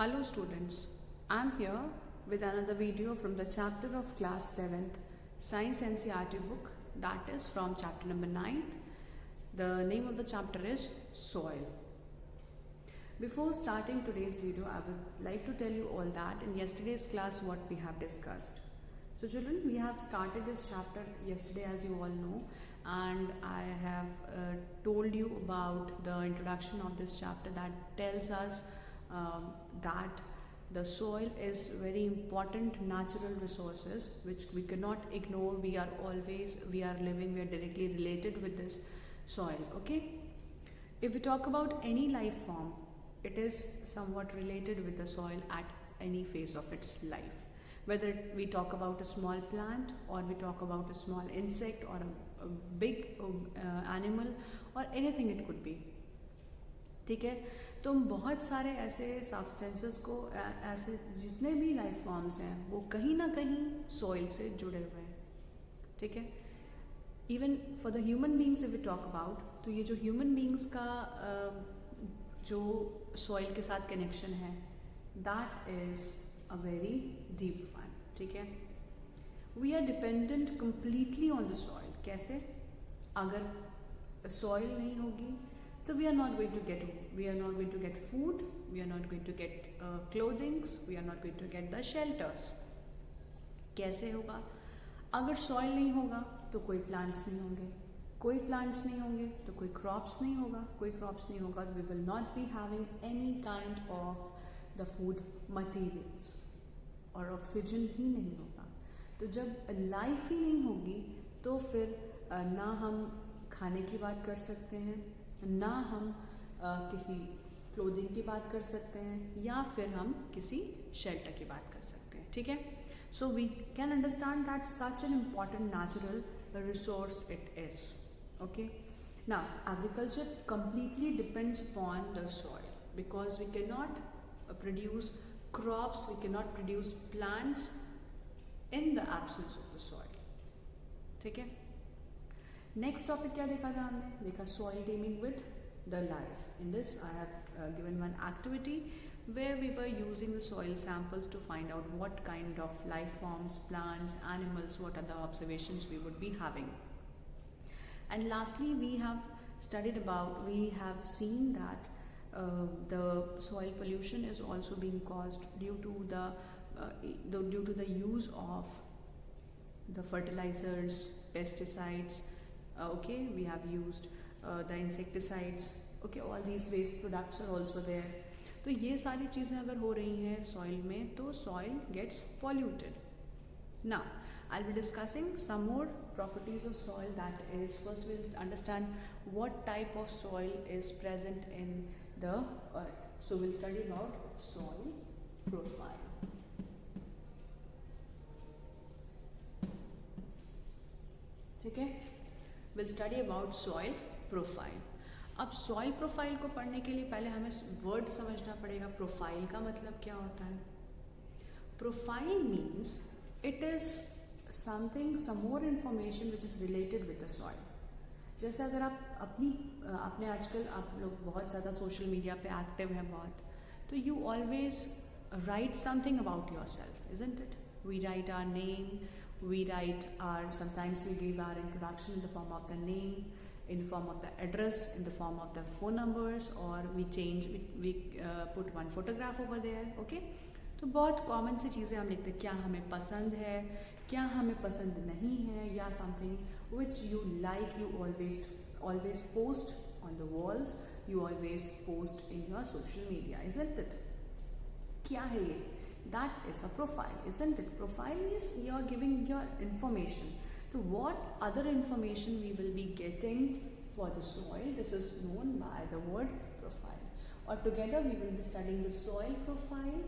Hello students, I am here with another video from the chapter of class 7th Science NCERT book, that is from chapter number 9. The name of the chapter is Soil. Before starting today's video, I would like to tell you all that in yesterday's class what we have discussed. So children, we have started this chapter yesterday, as you all know, and I have told you about the introduction of this chapter that tells us that the soil is very important natural resources which we cannot ignore. We are living, we are directly related with this soil. Okay, if we talk about any life form, it is somewhat related with the soil at any phase of its life, whether we talk about a small plant or we talk about a small insect or a big animal or anything it could be. ठीक है, तो हम बहुत सारे ऐसे substances को ऐसे जितने भी लाइफ फॉर्म्स हैं वो कहीं ना कहीं सॉइल से जुड़े हुए हैं. ठीक है, even for the human beings if we talk about, तो ये जो ह्यूमन बींग्स का जो सॉइल के साथ कनेक्शन है that is a very deep one. ठीक है, we are dependent completely on the soil. कैसे? अगर सॉइल नहीं होगी तो we are not going to get food, we are not going to get clothings, we are not going to get the shelters. कैसे होगा? अगर सॉइल नहीं होगा तो कोई प्लांट्स नहीं होंगे, कोई प्लांट्स नहीं होंगे तो कोई क्रॉप्स नहीं होगा, कोई क्रॉप्स नहीं होगा तो we will not be having any kind of the food materials, और ऑक्सीजन भी नहीं होगा. तो जब लाइफ ही नहीं होगी तो फिर ना हम खाने की बात कर सकते हैं, ना हम किसी क्लोथिंग की बात कर सकते हैं, या फिर हम किसी शेल्टर की बात कर सकते हैं. ठीक है, so we can understand that such an important natural resource it is. Okay, now agriculture completely depends upon the soil because we cannot produce crops, we cannot produce plants in the absence of the soil. ठीक है, next topic क्या देखा था हमने? देखा soil teeming with the life. In this I have given one activity where we were using the soil samples to find out what kind of life forms, plants, animals, what are the observations we would be having. And lastly, we have seen that the soil pollution is also being caused due to the use of the fertilizers, pesticides. Okay, we have used the insecticides. Okay, all these waste products are also there. तो ये सारी चीज़ें अगर हो रही हैं soil में तो soil gets polluted. Now, I'll be discussing some more properties of soil. That is, first we'll understand what type of soil is present in the earth. So we'll study about soil profile. ठीक है, we'll study about soil profile. अब soil profile को पढ़ने के लिए पहले हमें word समझना पड़ेगा. प्रोफाइल का मतलब क्या होता है? Profile means it is something, some more information which is related with the soil. जैसे अगर आप आपने आजकल आप लोग बहुत ज़्यादा सोशल मीडिया पे एक्टिव हैं बहुत, तो you always write something about yourself, isn't it? We write our name, we write sometimes we give our introduction in the form of the name, in the form of the address, in the form of the phone numbers, or we put one photograph over there. Okay, तो बहुत common सी चीज़ें हम लिखते हैं. क्या हमें पसंद है, क्या हमें पसंद नहीं है, या something which you like, you always post on the walls, you always post in your social media, isn't it? क्या है ये? That is a profile, isn't it? Profile is you are giving your information. So what other information we will be getting for the soil? This is known by the word profile. Or together we will be studying the soil profile.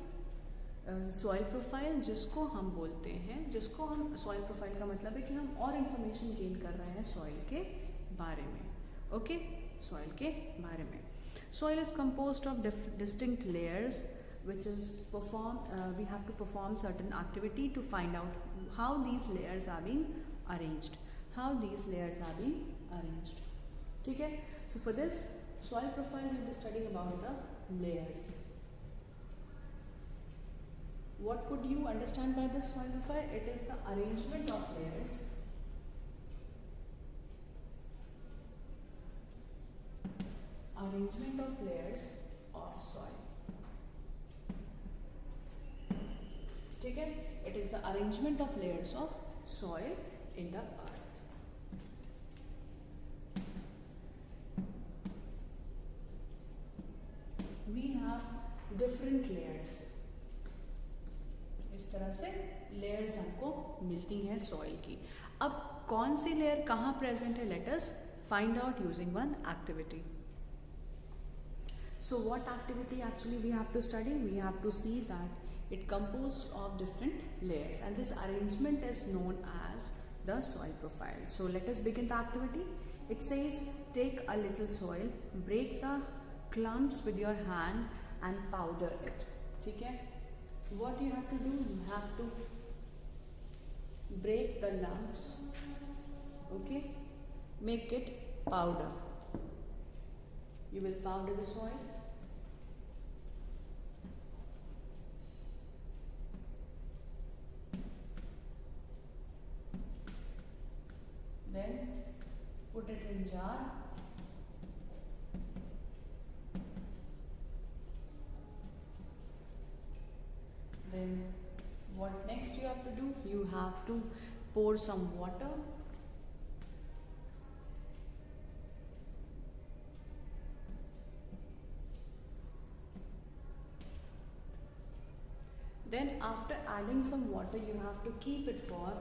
Soil profile जिसको हम बोलते हैं, soil profile का मतलब है कि हम और information gain कर रहे हैं soil के बारे में. Okay, soil के बारे में. Soil is composed of distinct layers, which is we have to perform certain activity to find out how these layers are being arranged. ठीक है, so for this soil profile we will be studying about the layers. what could you understand by this soil profile? It is the arrangement of layers of soil. ठीक है, it is the arrangement of layers of soil in the earth. We have different layers. इस तरह से layers हमको मिलती हैं soil की. अब कौन सी लेयर कहाँ प्रेजेंट है? Let us find out using one activity. So what activity actually we have to study? We have to see that it composed of different layers, and this arrangement is known as the soil profile. So let us begin the activity. It says take a little soil, break the clumps with your hand and powder it. ठीक है? What you have to do? You have to break the lumps. Okay? Make it powder. You will powder the soil. Then put it in jar. Then what next you have to do? You have to pour some water. Then after adding some water, you have to keep it for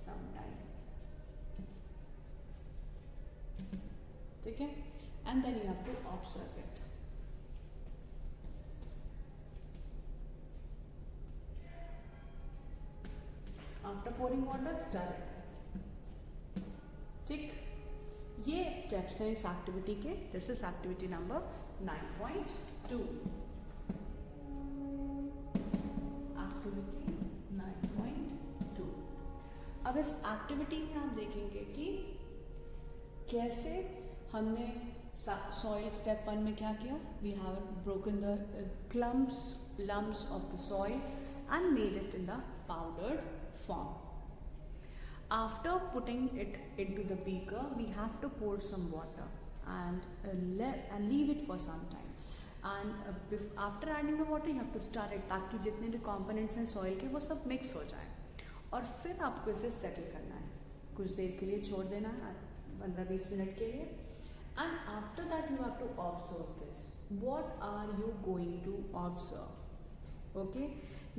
some time. Okay? And then you have to observe it. After pouring water, stir it. ठीक, ये steps हैं इस activity के. This is activity number 9.2. Activity 9.2. अब इस activity में आप देखेंगे कि कैसे हमने सॉइल स्टेप 1 में क्या किया. We have broken the lumps of the soil and made it in the powdered form. After putting it into the beaker, we have to pour some water and leave it for some time. And after adding the water, you have to stir it ताकि जितने भी components हैं soil के वो सब mix हो जाए. और फिर आपको इसे settle करना है, कुछ देर के लिए छोड़ देना है, 15-20 मिनट के लिए. And after that you have to observe this. What are you going to observe? Okay.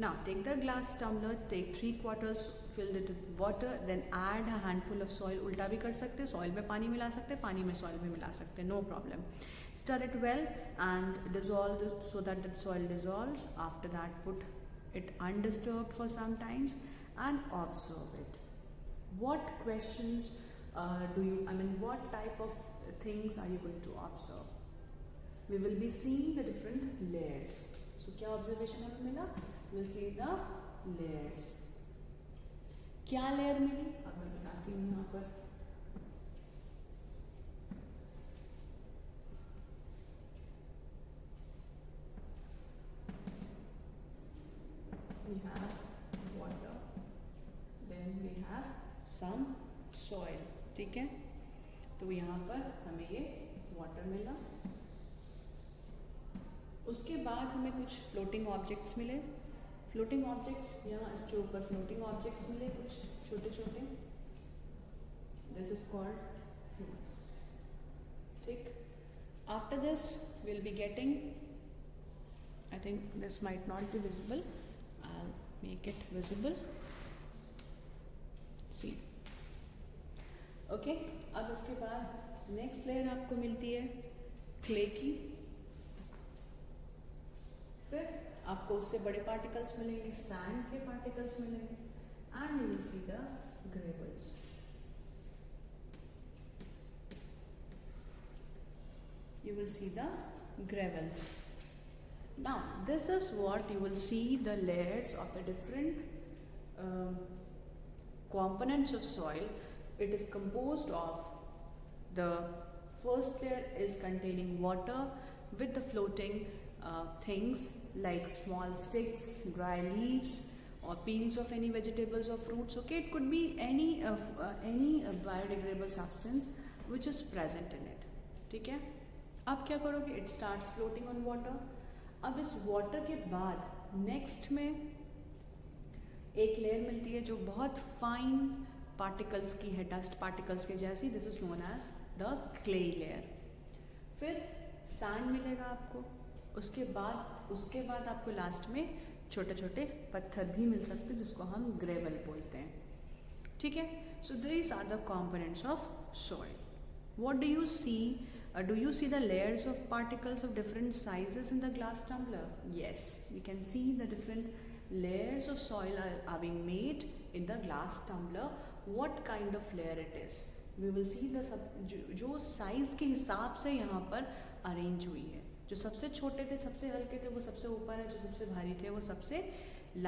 Now take the glass tumbler, take 3/4, fill it with water, then add a handful of soil. उल्टा भी कर सकते हैं, soil में पानी मिला सकते हैं, पानी में soil भी मिला सकते हैं, no problem. Stir it well and dissolve it so that the soil dissolves. After that put it undisturbed for some times and observe it. What questions what type of things are you going to observe? We will be seeing the different layers. So क्या observation हमें मिला? We'll see the layers. क्या layer मिली? अब मैं बताती हूँ यहाँ पर. We have water, then we have some soil. ठीक है? तो यहाँ पर हमें ये वाटर मिला. उसके बाद हमें कुछ फ्लोटिंग ऑब्जेक्ट्स मिले. फ्लोटिंग ऑब्जेक्ट्स यहाँ इसके ऊपर फ्लोटिंग ऑब्जेक्ट्स मिले कुछ छोटे छोटे. This is called humus. ठीक. After this will be getting, I think this might not be visible, I make it visible. See. Okay. अब इसके बाद नेक्स्ट लेयर आपको मिलती है क्ले की. फिर आपको उससे बड़े पार्टिकल्स मिलेंगे, सैंड के पार्टिकल्स मिलेंगे, and you will see the gravels. You will see the gravels. Now this is what you will see the layers of the different components of soil. It is composed of, the first layer is containing water, with the floating things like small sticks, dry leaves, or peels of any vegetables or fruits. Okay, it could be any biodegradable substance which is present in it. ठीक है, अब क्या करोगे? It starts floating on water. अब इस water के बाद next में एक लेयर मिलती है जो बहुत फाइन पार्टिकल्स की है, डस्ट पार्टिकल्स के जैसी. This is known as the clay layer. फिर सैंड मिलेगा आपको. उसके बाद आपको लास्ट में छोटे छोटे पत्थर भी मिल सकते हैं जिसको हम ग्रेवल बोलते हैं. ठीक है, so these are the components of soil. What do you see? Do you see the layers of particles of different sizes in the glass tumbler? Yes, we can see the different layers of soil are being made in the glass tumbler. What kind of layer it is? We will see the जो size के हिसाब से यहाँ पर arrange हुई है. जो सबसे छोटे थे, सबसे हल्के थे, वो सबसे ऊपर है. जो सबसे भारी थे, वो सबसे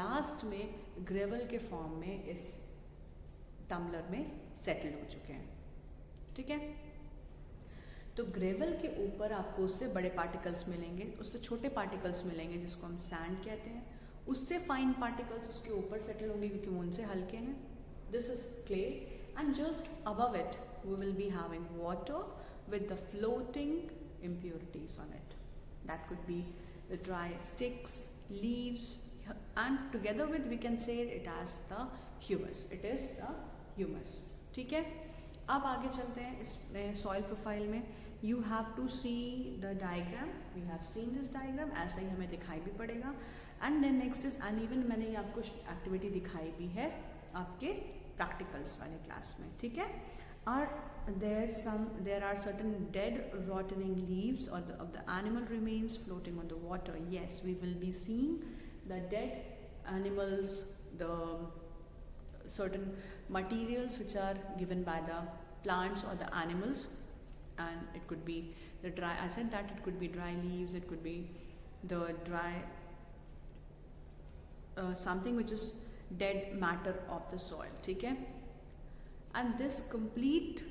लास्ट में ग्रेवल के फॉर्म में इस टम्बलर में सेटल हो चुके हैं. ठीक है, तो ग्रेवल के ऊपर आपको उससे बड़े पार्टिकल्स मिलेंगे, उससे छोटे पार्टिकल्स मिलेंगे जिसको हम सैंड कहते हैं. उससे फाइन पार्टिकल्स उसके ऊपर सेटल होंगे क्योंकि वो उनसे हल्के हैं. This is clay and just above it we will be having water with the floating impurities on it. That could be the dry sticks, leaves, and together with we can say it as the humus. It is the humus. ठीक है, अब आगे चलते हैं इस soil profile में. You have to see the diagram. We have seen this diagram. ऐसा ही हमें दिखाई भी पड़ेगा. And then next is uneven. मैंने ये आपको एक्टिविटी दिखाई भी है आपके प्रैक्टिकल्स वाले क्लास में. ठीक है, there are certain dead rotting leaves or of the animal remains floating on the water. Yes, we will be seeing the dead animals, the certain materials which are given by the plants or the animals, and it could be the dry, I said that it could be dry leaves, it could be the dry something which is dead matter of the soil. ठीक है, and this complete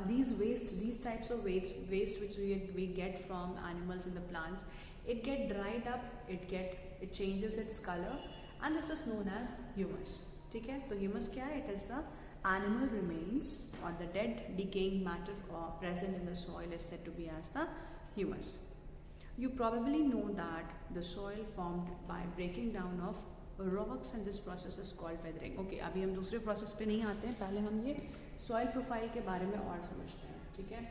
these types of waste which we get from animals and the plants, it get dried up, it changes its color, and this is known as humus. ठीक है, तो humus क्या है? It is the animal remains or the dead decaying matter present in the soil is said to be as the humus. You probably know that the soil formed by breaking down of rocks and this process is called weathering. Okay, अभी हम दूसरे process पे नहीं आते हैं, पहले हम ये सॉइल प्रोफाइल के बारे में और समझते हैं. ठीक है,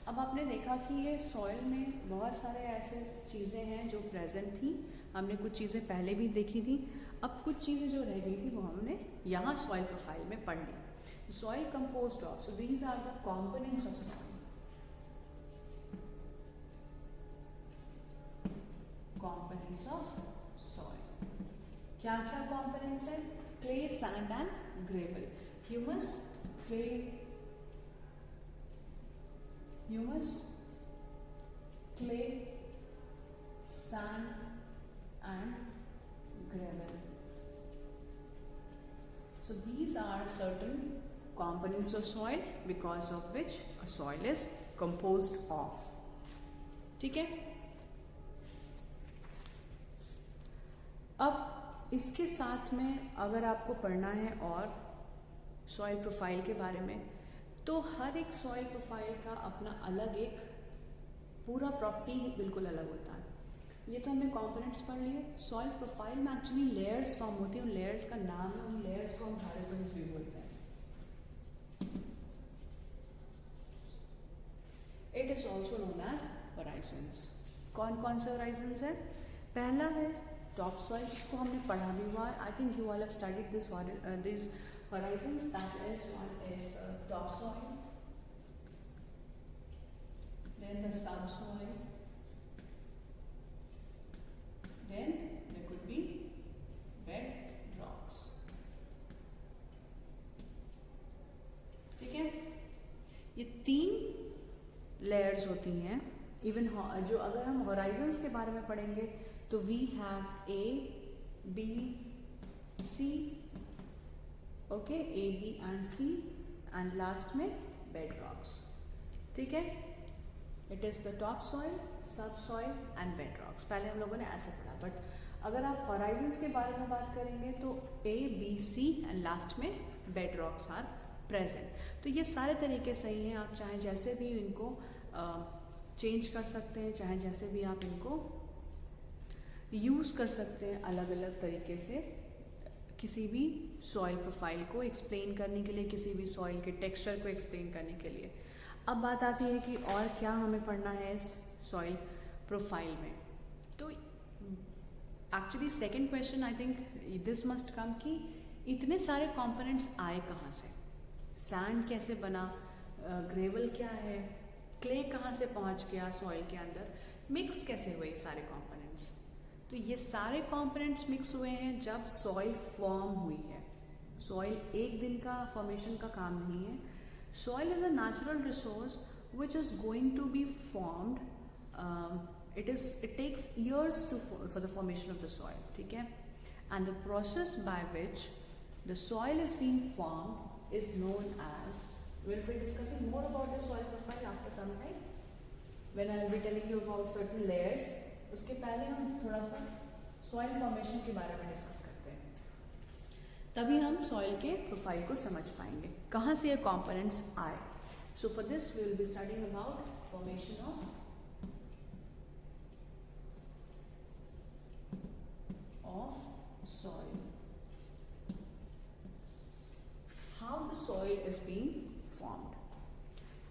अब आपने देखा कि ये सॉइल में बहुत सारे ऐसे चीज़ें हैं जो प्रेजेंट थी. हमने कुछ चीज़ें पहले भी देखी थी. अब कुछ चीज़ें जो रह गई थी वो हमने यहाँ सॉइल प्रोफाइल में पढ़ ली. Soil composed of, so these are the components of soil. Components of soil क्या क्या कंपोनेंट्स हैं? Clay, sand and gravel. Humus, clay, humus, clay, sand and gravel. So these are certain components of soil because of which a soil is composed of. ठीक है, अब इसके साथ में अगर आपको पढ़ना है और सॉइल प्रोफाइल के बारे में, तो हर एक सॉइल प्रोफाइल का अपना अलग एक पूरा प्रॉपर्टी बिल्कुल अलग होता है. ये तो हमने कंपोनेंट्स पढ़ लिए. सॉइल प्रोफाइल में एक्चुअली लेयर्स फॉर्म होती हैं. उन लेयर्स का नाम है, उन लेयर्स को हम होराइजन्स भी बोलते हैं. It is also known as horizons. कौन कौन से होराइजन्स है? पहला है टॉप सॉइल, जिसको हमने पढ़ा भी हुआ. I think you all have studied this horizons. That is, one is the topsoil, then the subsoil, then there could be bed rocks. ठीक है, ये 3 लेयर्स होती हैं. इवन जो अगर हम होराइजन्स के बारे में पढ़ेंगे तो we have A, B, C. Okay, A, B and C, and last में बेड रॉक्स. ठीक है, it is the top soil, sub soil and bed rocks. पहले हम लोगों ने ऐसे पढ़ा, बट अगर आप होराइजन्स के बारे में बात करेंगे तो A, B, C and last में बेड रॉक्स आर प्रेजेंट। तो ये सारे तरीके सही हैं, आप चाहे जैसे भी इनको चेंज कर सकते हैं, चाहे जैसे भी आप इनको यूज़ कर सकते हैं अलग अलग तरीके से किसी भी सॉइल प्रोफाइल को एक्सप्लेन करने के लिए, किसी भी सॉइल के टेक्सचर को एक्सप्लेन करने के लिए। अब बात आती है कि और क्या हमें पढ़ना है इस सॉइल प्रोफाइल में। तो actually second question I think this must come कि इतने सारे कंपोनेंट्स आए कहाँ से, सैंड कैसे बना, ग्रेवल क्या है, क्ले कहाँ से पहुँच गया सॉइल के अंदर, मिक्स कैसे हुए सारे कंपोनेंट्स। तो ये सारे कंपोनेंट्स मिक्स हुए हैं जब सॉइल फॉर्म हुई है। सॉइल एक दिन का फॉर्मेशन का काम नहीं है। Soil is a natural resource which is going to be formed, it takes years for the formation of the soil, ठीक है, and the process by which the soil is being formed is known as, we'll be discussing more about the soil profile after some time when I will be telling you about certain layers। उसके पहले हम थोड़ा सा soil formation के बारे में discuss करते हैं, तभी हम soil के प्रोफाइल को समझ पाएंगे कहाँ से ये components आए। So for this we will be studying about formation of soil, how the soil is being formed,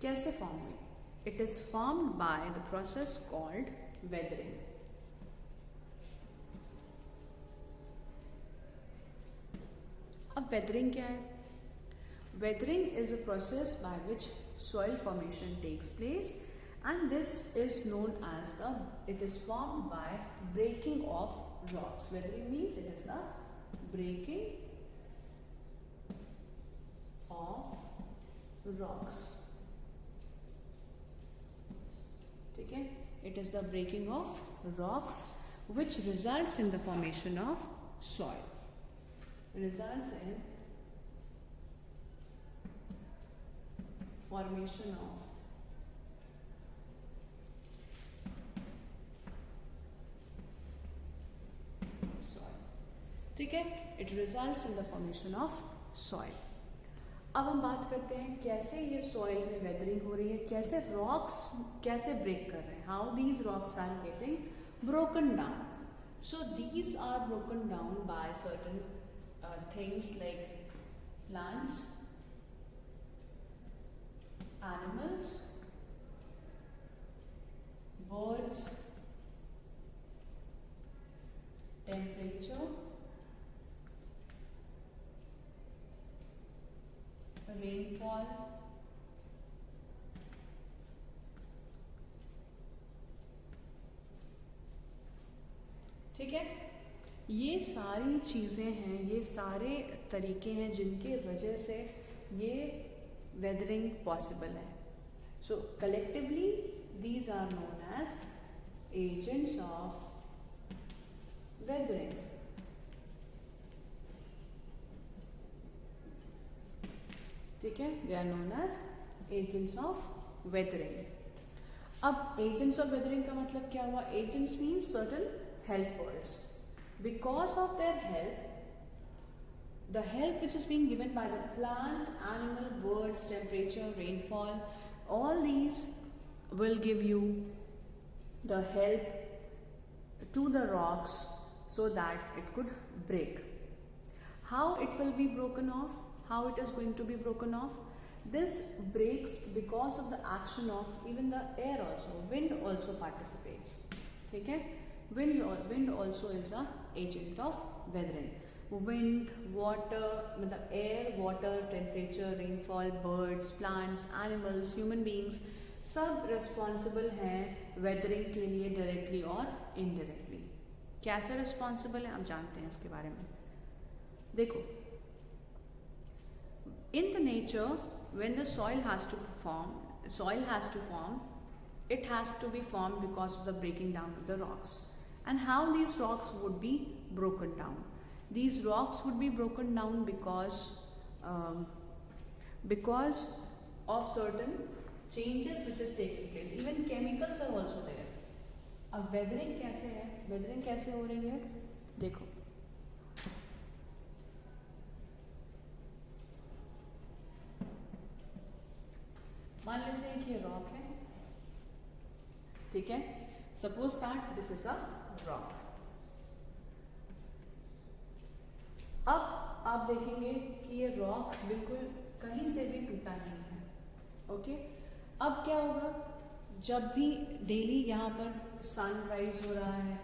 कैसे फॉर्म हुई। It is formed by the process called weathering। अब weathering क्या है? Weathering is a process by which soil formation takes place, and this is known as it is formed by breaking of rocks। Weathering means it is the breaking of rocks, ठीक है, it is the breaking of rocks which results in the formation of soil, results in formation of ठीक है, it results in the formation of soil. अब हम बात करते हैं कैसे ये सॉइल में वेदरिंग हो रही है, कैसे रॉक्स कैसे ब्रेक कर रहे हैं, how these rocks are getting broken down. So these are broken down by certain things like plants, animals, birds, temperature, rainfall, ठीक है, ये सारी चीज़ें हैं, ये सारे तरीके हैं जिनके वजह से ये वेदरिंग पॉसिबल है। So collectively these are known as agents of weathering. ठीक है, they are known as agents of weathering. अब एजेंट्स ऑफ वेदरिंग का मतलब क्या हुआ? Agents means certain helpers. Because of their help, the help which is being given by the plant, animal, birds, temperature, rainfall, all these will give you the help to the rocks so that it could break. How it will be broken off? How it is going to be broken off? This breaks because of the action of even the air also. Wind also participates. ठीक है? Wind also is a agent of weathering. Wind, water, मतलब air, water, temperature, rainfall, birds, plants, animals, human beings, सब responsible हैं weathering के लिए directly और indirectly। कैसे responsible है आप जानते हैं इसके बारे में। देखो, in the nature when the soil has to form, it has to be formed because of the breaking down of the rocks. And how these rocks would be broken down? These rocks would be broken down because of certain changes which is taking place. Even chemicals are also there. अब weathering कैसे है, weathering कैसे हो रही है, देखो मान लेते हैं कि ये रॉक है, ठीक है, suppose that this is a rock. अब आप देखेंगे कि ये रॉक बिल्कुल कहीं से भी टूटा नहीं है. ओके, अब क्या होगा, जब भी डेली यहाँ पर सनराइज हो रहा है,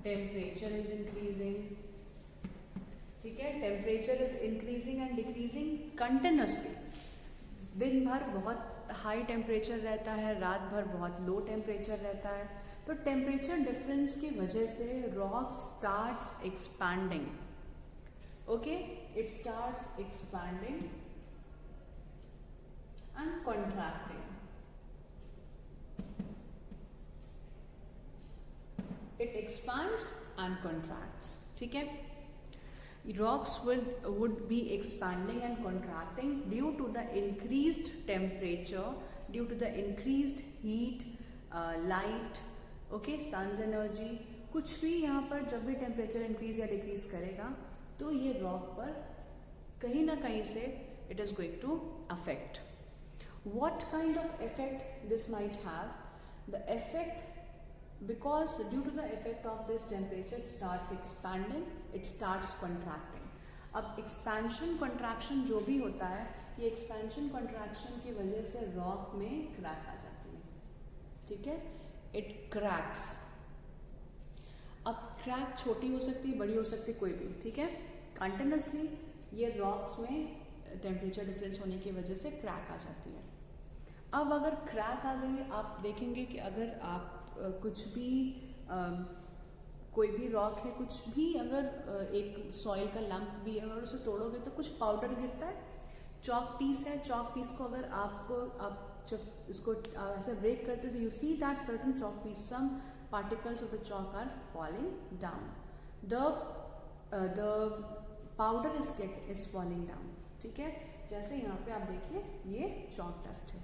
टेम्परेचर इज इंक्रीजिंग, ठीक है, temperature is increasing and decreasing continuously. दिन भर बहुत हाई टेम्परेचर रहता है, रात भर बहुत लो टेम्परेचर रहता है. तो टेम्परेचर डिफरेंस की वजह से rock starts expanding. Okay, it starts expanding and contracting. It expands and contracts. ठीक है, rocks would be expanding and contracting due to the increased temperature, due to the increased heat, light, okay, sun's energy. कुछ भी यहाँ पर जब भी temperature increase या decrease करेगा तो ये रॉक पर कहीं ना कहीं से it is going to affect. What kind of effect this might have? The effect, because due to the effect of this temperature it starts expanding, it starts contracting. अब expansion contraction जो भी होता है, ये expansion contraction की वजह से rock में crack आ जाती है. ठीक है, it cracks. अब crack छोटी हो सकती है, बड़ी हो सकती है, कोई भी. ठीक है, continuously ये rocks में temperature difference होने की वजह से crack आ जाती है. अब अगर crack आ गई, आप देखेंगे कि अगर आप कुछ भी कोई भी रॉक है, कुछ भी अगर एक सॉइल का लंप भी है, अगर उसे तोड़ोगे तो कुछ पाउडर गिरता है. चॉक पीस है, चॉक पीस को अगर आप जब इसको ऐसे ब्रेक करते हो तो you see that certain chalk piece, some particles of the chalk are falling down. The powder is falling down. ठीक है, जैसे यहाँ पे आप देखिए ये चॉक डस्ट है.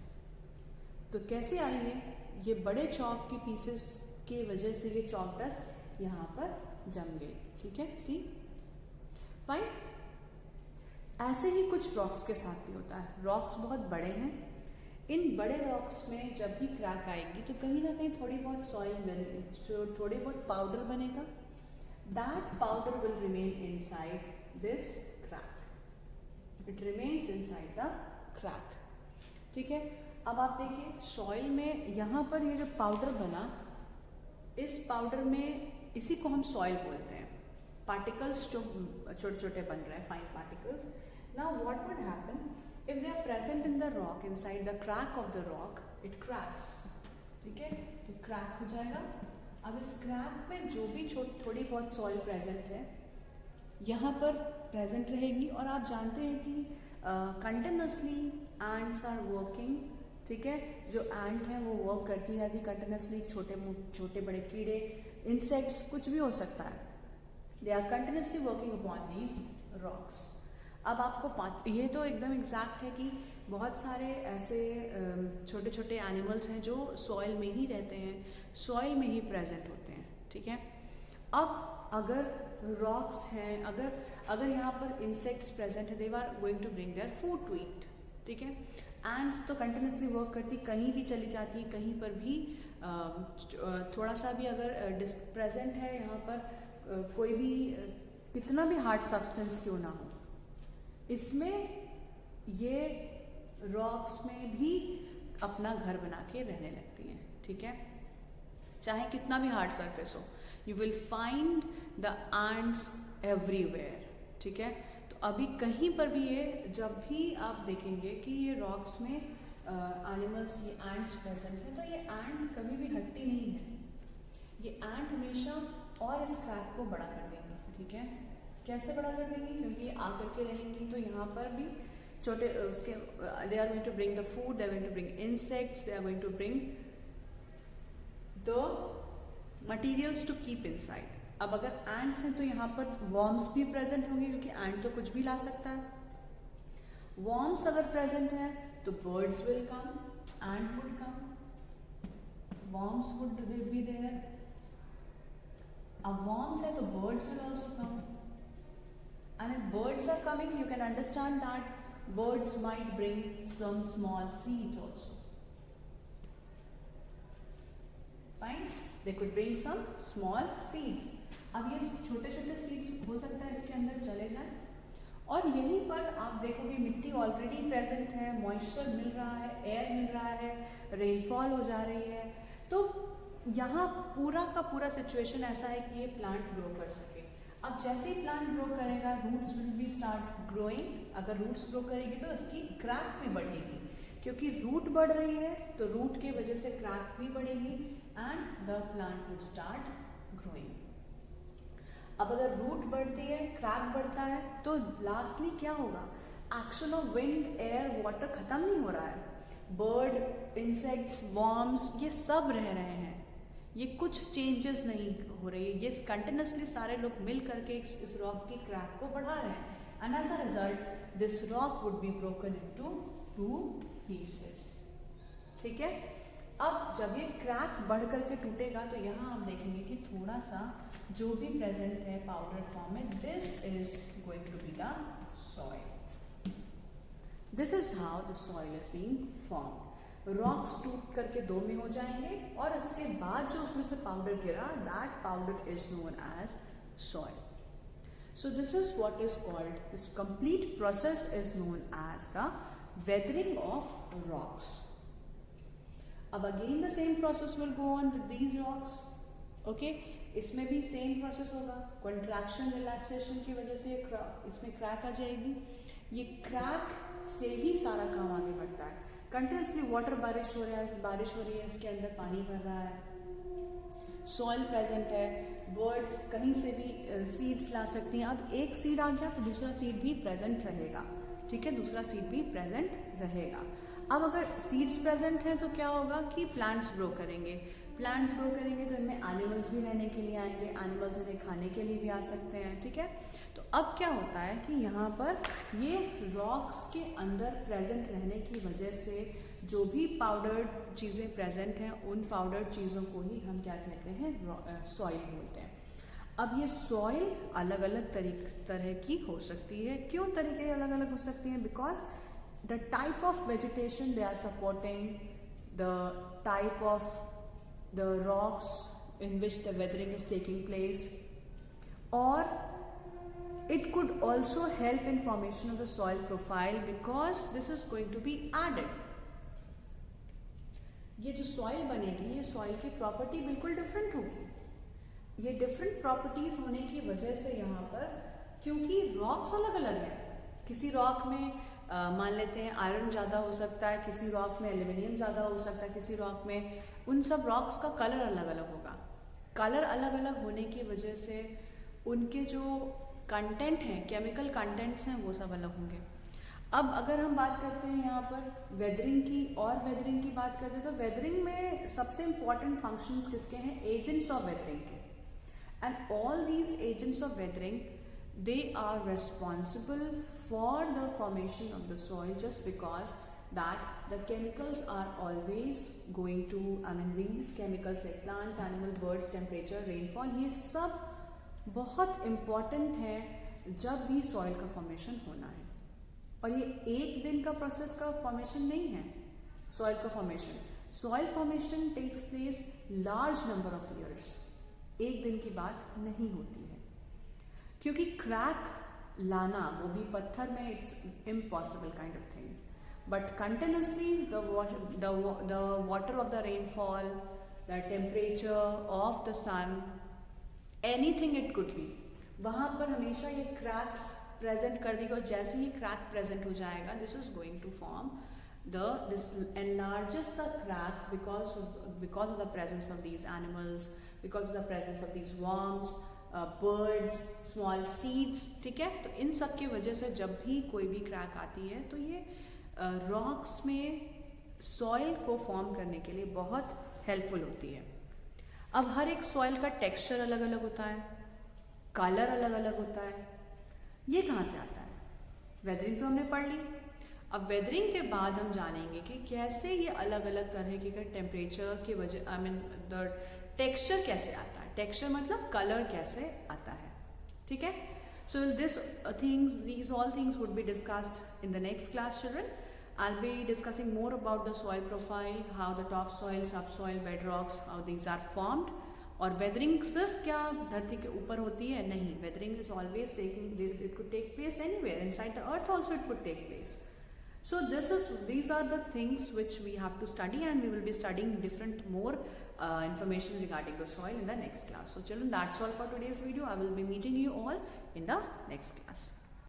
तो कैसे आई है, ये बड़े चॉक की पीसेस की वजह से ये चॉक डस्ट यहाँ पर जम गई. ठीक है, सी फाइन. ऐसे ही कुछ रॉक्स के साथ भी होता है. रॉक्स बहुत बड़े हैं, इन बड़े रॉक्स में जब भी क्रैक आएगी तो कहीं ना कहीं थोड़ी बहुत सॉइल बनेगी, जो थोड़ी बहुत पाउडर बनेगा. That powder will remain inside this crack. It remains inside the crack. ठीक है, अब आप देखिए सॉइल में यहाँ पर ये जो पाउडर बना, इस पाउडर में, इसी को हम सॉइल बोलते हैं. पार्टिकल्स जो छोटे छोटे बन रहे हैं, fine particles. Now what would happen if they are present in the rock, inside the crack of the rock, it cracks. ठीक है, तो क्रैक हो जाएगा. अब इस क्रैक में जो भी थोड़ी बहुत सॉइल प्रेजेंट है यहाँ पर प्रेजेंट रहेगी. और आप जानते हैं कि कंटिन्यूसली एंड्स आर वर्किंग. ठीक है, जो एंट है वो वर्क करती रहती कंटिन्यूसली. छोटे बड़े कीड़े, इंसेक्ट्स, कुछ भी हो सकता है. They are continuously working upon these rocks. अब आपको ये तो एकदम एग्जैक्ट है कि बहुत सारे ऐसे छोटे छोटे एनिमल्स हैं जो सॉइल में ही रहते हैं, सॉइल में ही प्रेजेंट होते हैं. ठीक है, अब अगर रॉक्स हैं, अगर यहाँ पर इंसेक्ट्स प्रेजेंट है, they are going to bring their food to eat. ठीक है, एंड्स तो कंटिन्यूसली वर्क करती, कहीं भी चली जाती, कहीं पर भी थोड़ा सा भी अगर प्रेजेंट है यहाँ पर, कोई भी कितना भी हार्ड सब्सटेंस क्यों ना हो, इसमें ये रॉक्स में भी अपना घर बना के रहने लगती हैं. ठीक है, चाहे कितना भी हार्ड सरफेस हो, you will find the ends everywhere. ठीक है, तो अभी कहीं पर भी ये, जब भी आप देखेंगे कि ये रॉक्स में एनिमल्स, ये एंड्स प्रेजेंट है, तो ये एंट कभी भी हटती नहीं है. ये एंट हमेशा और इस क्रैक को बड़ा कर देंगी. ठीक है, कैसे बड़ा कर देंगी, क्योंकि ये आकर के रहेंगी तो यहाँ पर भी छोटे उसके, they are going to bring the food, they are going to bring insects, they are going to bring the materials to keep inside. अब अगर एंट्स हैं तो यहाँ पर वॉर्म्स भी प्रेजेंट होंगे, क्योंकि एंट तो कुछ भी ला सकता है. वॉर्म्स अगर प्रेजेंट है तो birds will come. ant would come, worms would be there. अब worms है तो birds will also come, and if birds are coming, you can understand that birds might bring some small seeds also. Fine, they could bring some small seeds. अब ये छोटे छोटे seeds हो सकता है इसके अंदर चले जाए, और यहीं पर आप देखोगे मिट्टी ऑलरेडी प्रेजेंट है, मॉइस्चर मिल रहा है, एयर मिल रहा है, रेनफॉल हो जा रही है, तो यहाँ पूरा का पूरा सिचुएशन ऐसा है कि ये प्लांट ग्रो कर सके। अब जैसे ही प्लांट ग्रो करेगा, roots will be start growing. अगर रूट्स ग्रो करेगी तो इसकी क्रैक भी बढ़ेगी, क्योंकि रूट बढ़ रही है तो रूट की वजह से क्रैक भी बढ़ेगी and the plant would start growing. अब अगर रूट बढ़ती है, क्रैक बढ़ता है, तो लास्टली क्या होगा? Action of wind, air, water खत्म नहीं हो रहा है। बर्ड, इंसेक्ट्स, वर्म्स ये सब रह रहे हैं, ये कुछ चेंजेस नहीं हो रही है, ये कंटिन्यूसली सारे लोग मिल करके इस रॉक की क्रैक को बढ़ा रहे हैं, and as a result this rock would be broken into 2 pieces. ठीक है, अब जब ये क्रैक बढ़ करके टूटेगा तो यहाँ आप देखेंगे कि थोड़ा सा जो भी प्रेजेंट है पाउडर फॉर्म में, this is going to be the soil. This is how the soil is being form. Rocks टूट करके 2 में हो जाएंगे, और इसके बाद जो उसमें से पाउडर गिरा, that powder is known as soil. So this is what is called, this complete process is known as the weathering of rocks. अब again the same process will go on with these rocks. Okay, इसमें भी same process होगा। Contraction relaxation की वजह से इसमें crack आ जाएगी। ये क्रैक से ही सारा काम आगे बढ़ता है। कंटिन्यूसली वाटर बारिश हो रही है, इसके अंदर पानी भर रहा है, सॉइल प्रेजेंट है, बर्ड्स कहीं से भी सीड्स ला सकती हैं। अब एक सीड आ गया तो दूसरा सीड भी प्रेजेंट रहेगा। ठीक है, दूसरा सीड भी प्रेजेंट रहेगा। अब अगर सीड्स प्रेजेंट हैं तो क्या होगा कि प्लांट्स ग्रो करेंगे। प्लांट्स ग्रो करेंगे तो इनमें एनिमल्स भी रहने के लिए आएंगे, एनिमल्स उन्हें खाने के लिए भी आ सकते हैं। ठीक है, तो अब क्या होता है कि यहाँ पर ये रॉक्स के अंदर प्रेजेंट रहने की वजह से जो भी पाउडर्ड चीज़ें प्रेजेंट हैं, उन पाउडर्ड चीज़ों को ही हम क्या कहते हैं? सॉइल बोलते हैं। अब ये सॉइल अलग अलग तरह की हो सकती है। क्यों तरीके अलग अलग हो सकती हैं? Because the type of vegetation they are supporting, the type of the rocks in which the weathering is taking place, or it could also help in formation of the soil profile because this is going to be added. ये जो soil बनेगी, ये soil की property बिल्कुल different होगी। ये different properties होने की वजह से यहाँ पर, क्योंकि रॉक्स अलग अलग हैं, किसी रॉक में मान लेते हैं आयरन ज़्यादा हो सकता है, किसी रॉक में एल्यूमिनियम ज़्यादा हो सकता है, किसी रॉक में, उन सब रॉक्स का कलर अलग अलग होगा। कलर अलग अलग होने की वजह से उनके जो कंटेंट हैं, केमिकल कंटेंट्स हैं, वो सब अलग होंगे। अब अगर हम बात करते हैं यहाँ पर वेदरिंग की, और वेदरिंग की बात करते हैं तो वेदरिंग में सबसे इम्पॉर्टेंट फंक्शंस किसके हैं? एजेंट्स ऑफ वेदरिंग के। And all these agents of weathering, they are responsible for the formation of the soil, just because that the chemicals are always going to, these chemicals like plants, animal, birds, temperature, rainfall, ये सब बहुत important है जब भी soil का formation होना है। और ये एक दिन का process का formation नहीं है। soil formation takes place large number of years, एक दिन की बात नहीं होती है, क्योंकि क्रैक लाना, वो भी पत्थर में, it's impossible kind of thing. But continuously the water of the rainfall, the temperature of the sun, anything it could be, वहाँ पर हमेशा ये क्रैक्स प्रेजेंट कर देगा। जैसे ही क्रैक प्रेजेंट हो जाएगा, this is going to form this enlarges the crack because of the presence of these animals, because of the presence of these worms, birds, small seeds। ठीक है, तो इन सब की वजह से जब भी कोई भी क्रैक आती है तो ये रॉक्स में सॉइल को फॉर्म करने के लिए बहुत हेल्पफुल होती है। अब हर एक सॉइल का टेक्सचर अलग अलग होता है, कलर अलग अलग होता है। ये कहाँ से आता है? वेदरिंग तो हमने पढ़ ली। अब वेदरिंग के बाद हम जानेंगे कि कैसे ये अलग अलग तरह के टेम्परेचर की वजह द टेक्सचर कैसे आता है. टेक्सचर मतलब कलर कैसे आता है. ठीक है. So these all things would be discussed in the next class, children. I'll be discussing more about the soil profile, how the topsoil, subsoil, bedrocks, how these are formed. और weathering सिर्फ क्या धरती के ऊपर होती है? नहीं. Weathering is always taking, it could take place anywhere inside the earth also it could take place. So these are the things which we have to study, and we will be studying different more information regarding the soil in the next class. So children, that's all for today's video. I will be meeting you all in the next class.